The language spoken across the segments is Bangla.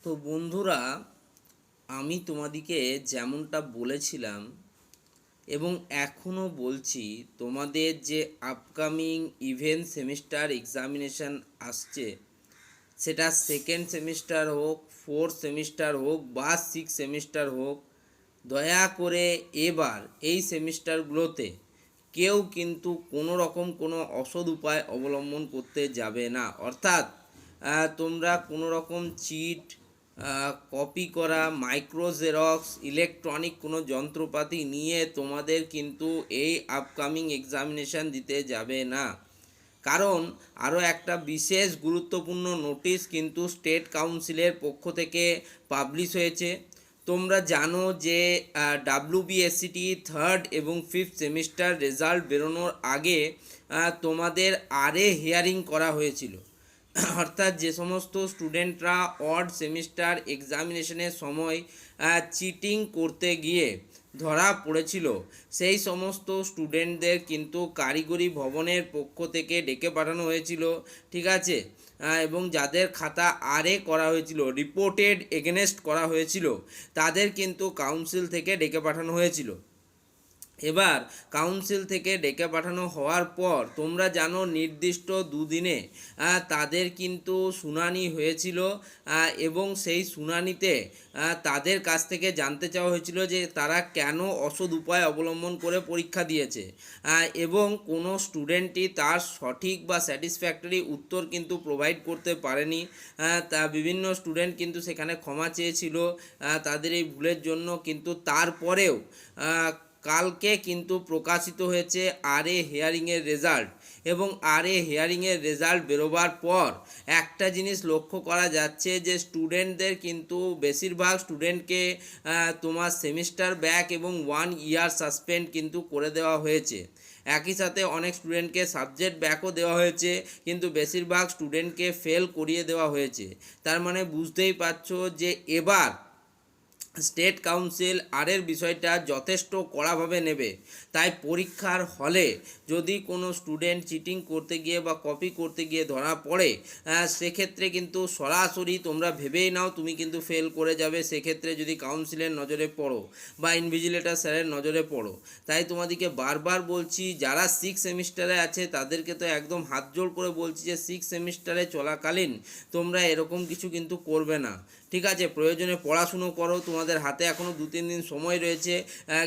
তো বন্ধুরা, আমি তোমাদিকে যেমনটা বলেছিলাম এবং এখনও বলছি, তোমাদের যে আপকামিং ইভেন্ট সেমিস্টার এক্সামিনেশান আসছে, সেটা সেকেন্ড সেমিস্টার হোক, ফোর্থ সেমিস্টার হোক বা সিক্স সেমিস্টার হোক, দয়া করে এবার এই সেমিস্টারগুলোতে কেউ কিন্তু কোনো রকম কোনো অসৎ উপায় অবলম্বন করতে যাবে না। অর্থাৎ তোমরা কোনো রকম চিট, কপি করা, মাইক্রো জেরক্স, ইলেকট্রনিক কোনো যন্ত্রপাতি নিয়ে তোমাদের কিন্তু এই আপকামিং এক্সামিনেশান দিতে যাবে না। কারণ আরও একটা বিশেষ গুরুত্বপূর্ণ নোটিশ কিন্তু স্টেট কাউন্সিলের পক্ষ থেকে পাবলিশ হয়েছে। তোমরা জানো যে ডাব্লিউবিএসসিটি থার্ড এবং ফিফথ সেমিস্টার রেজাল্ট বেরোনোর আগে তোমাদের হিয়ারিং করা হয়েছিল। অর্থাৎ যে সমস্ত স্টুডেন্টরা অড সেমিস্টার এক্সামিনেশনের সময় চিটিং করতে গিয়ে ধরা পড়েছিল, সেই সমস্ত স্টুডেন্টদের কিন্তু কারিগরি ভবনের পক্ষ থেকে ডেকে পাঠানো হয়েছিল। ঠিক আছে, এবং যাদের খাতা করা হয়েছিল, রিপোর্টেড এগেনস্ট করা হয়েছিল, তাদের কিন্তু কাউন্সিল থেকে ডেকে পাঠানো হয়েছিল। এবার কাউন্সিল থেকে ডেকে পাঠানো হওয়ার পর তোমরা জানো নির্দিষ্ট দুদিনে তাদের কিন্তু শুনানি হয়েছিল, এবং সেই শুনানিতে তাদের কাছ থেকে জানতে চাওয়া হয়েছিল যে তারা কেন অসৎ উপায় অবলম্বন করে পরীক্ষা দিয়েছে, এবং কোনো স্টুডেন্টই তার সঠিক বা স্যাটিসফ্যাক্টরি উত্তর কিন্তু প্রোভাইড করতে পারেনি। তা বিভিন্ন স্টুডেন্ট কিন্তু সেখানে ক্ষমা চেয়েছিল তাদের এই ভুলের জন্য, কিন্তু তারপরেও কালকে কিন্তু প্রকাশিত হয়েছে হিয়ারিংয়ের রেজাল্ট, এবং হিয়ারিংয়ের রেজাল্ট বেরোবার পর একটা জিনিস লক্ষ্য করা যাচ্ছে যে স্টুডেন্টদের কিন্তু বেশিরভাগ স্টুডেন্টকে তোমার সেমিস্টার ব্যাক এবং 1 ইয়ার সাসপেন্ড কিন্তু করে দেওয়া হয়েছে। একই সাথে অনেক স্টুডেন্টকে সাবজেক্ট ব্যাকও দেওয়া হয়েছে, কিন্তু বেশিরভাগ স্টুডেন্টকে ফেল করিয়ে দেওয়া হয়েছে। তার মানে বুঝতেই পারছো যে এবার স্টেট কাউন্সিল বিষয়টা যথেষ্ট কড়াভাবে নেবে। তাই পরীক্ষার হলে যদি কোনো স্টুডেন্ট চিটিং করতে গিয়ে বা কপি করতে গিয়ে ধরা পড়ে, সেক্ষেত্রে কিন্তু সরাসরি তোমরা ভেবেই নাও তুমি কিন্তু ফেল করে যাবে, সেক্ষেত্রে যদি কাউন্সিলের নজরে পড়ো বা ইনভিজিলেটর স্যারের নজরে পড়ো। তাই তোমাদেরকে বারবার বলছি, যারা সিক্স সেমিস্টারে আছে তাদেরকে তো একদম হাত জোড় করে বলছি যে সিক্স সেমিস্টারে চলাকালীন তোমরা এরকম কিছু কিন্তু করবে না। ঠিক আছে, প্রয়োজনে পড়াশুনো করো, তোমাদের হাতে এখনও 2-3 দিন সময় রয়েছে,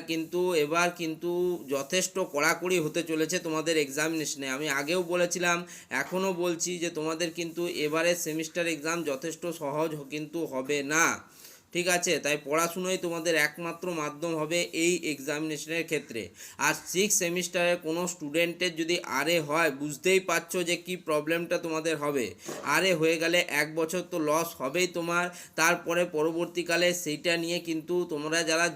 কিন্তু এবার কিন্তু যথেষ্ট কড়াকড়ি হতে চলেছে তোমাদের এক্সামিনেশনে। আমি আগেও বলেছিলাম, এখনও বলছি যে তোমাদের কিন্তু এবারের সেমিস্টার এক্সাম যথেষ্ট সহজ কিন্তু হবে না। ঠিক আছে, তাই পড়াশুনোই তোমাদের একমাত্র মাধ্যম হবে এই এক্সামিনেশনের ক্ষেত্রে। আর সিক্স সেমিস্টারের কোনো স্টুডেন্টের যদি হয়, বুঝতেই পারছো যে কি প্রবলেমটা তোমাদের হবে। হয়ে গেলে 1 বছর তো লস হবেই তোমার। তারপরে পরবর্তীকালে সেইটা নিয়ে কিন্তু তোমরা যারা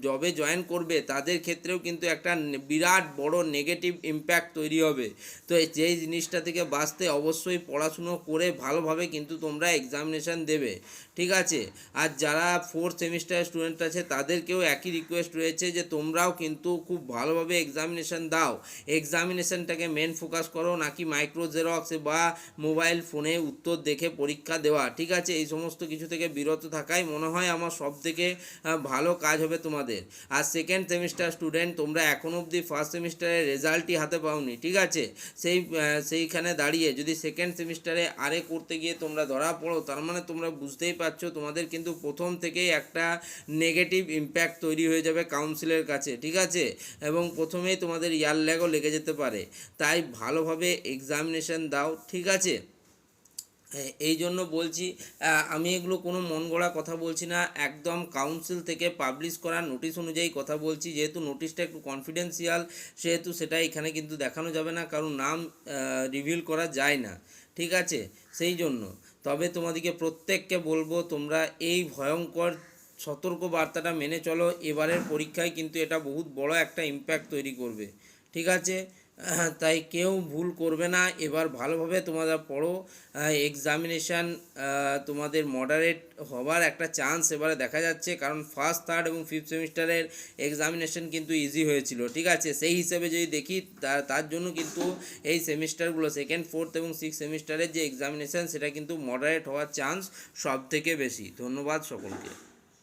জবে জয়েন করবে তাদের ক্ষেত্রেও কিন্তু একটা বিরাট বড় নেগেটিভ ইম্প্যাক্ট তৈরি হবে। তো যেই জিনিসটা থেকে বাঁচতে অবশ্যই পড়াশুনো করে ভালোভাবে কিন্তু তোমরা এক্সামিনেশান দেবে। ঠিক আছে, আর যারা ফোর্থ সেমিস্টারের স্টুডেন্ট আছে তাদেরকেও একই রিকোয়েস্ট রয়েছে যে তোমরাও কিন্তু খুব ভালোভাবে এক্সামিনেশান দাও। এক্সামিনেশানটাকে মেন ফোকাস করো, নাকি মাইক্রো জেরক্স বা মোবাইল ফোনে উত্তর দেখে পরীক্ষা দেওয়া। ঠিক আছে, এই সমস্ত কিছু থেকে বিরত থাকাই মনে হয় আমার সব থেকে ভালো কাজ হবে তোমাদের। আর সেকেন্ড সেমিস্টার স্টুডেন্ট, তোমরা এখনও অবধি ফার্স্ট সেমিস্টারের রেজাল্টই হাতে পাওনি। ঠিক আছে, সেইখানে দাঁড়িয়ে যদি সেকেন্ড সেমিস্টারে করতে গিয়ে তোমরা ধরা পড়ো, তার মানে তোমরা বুঝতেই পারছো তোমাদের কিন্তু প্রথম থেকেই একটা নেগেটিভ ইম্প্যাক্ট তৈরি হয়ে যাবে কাউন্সিলের কাছে। ঠিক আছে, এবং প্রথমেই তোমাদের ইয়ার ল্যাগও লেগে যেতে পারে। তাই ভালোভাবে এক্সামিনেশান দাও। ঠিক আছে, এই জন্য বলছি, আমি এগুলো কোনো মন গড়া কথা বলছি না, একদম কাউন্সিল থেকে পাবলিশ করা নোটিশ অনুযায়ী কথা বলছি। যেহেতু নোটিশটা একটু কনফিডেন্সিয়াল, সেহেতু সেটা এখানে কিন্তু দেখানো যাবে না, কারণ নাম রিভিল করা যায় না। ঠিক আছে, সেই জন্য তবে তোমাদেরকে প্রত্যেককে বলবো, তোমরা এই ভয়ঙ্কর সতর্ক বার্তাটা মেনে চলো। এবারের পরীক্ষায় কিন্তু এটা বহুত বড় একটা ইম্প্যাক্ট তৈরি করবে। ঠিক আছে, তাই কেউ ভুল করবে না, এবার ভালোভাবে তোমরা পড়ো। এক্সামিনেশান তোমাদের মডারেট হবার একটা চান্স এবারে দেখা যাচ্ছে, কারণ ফার্স্ট, থার্ড এবং ফিফথ সেমিস্টারের এক্সামিনেশান কিন্তু ইজি হয়েছিল, ঠিক আছে? সেই হিসেবে যদি দেখি তার জন্য কিন্তু এই সেমিস্টারগুলো সেকেন্ড, ফোর্থ এবং সিক্স সেমিস্টারের যে এক্সামিনেশান সেটা কিন্তু মডারেট হওয়ার চান্স সব থেকে বেশি। ধন্যবাদ সকলকে।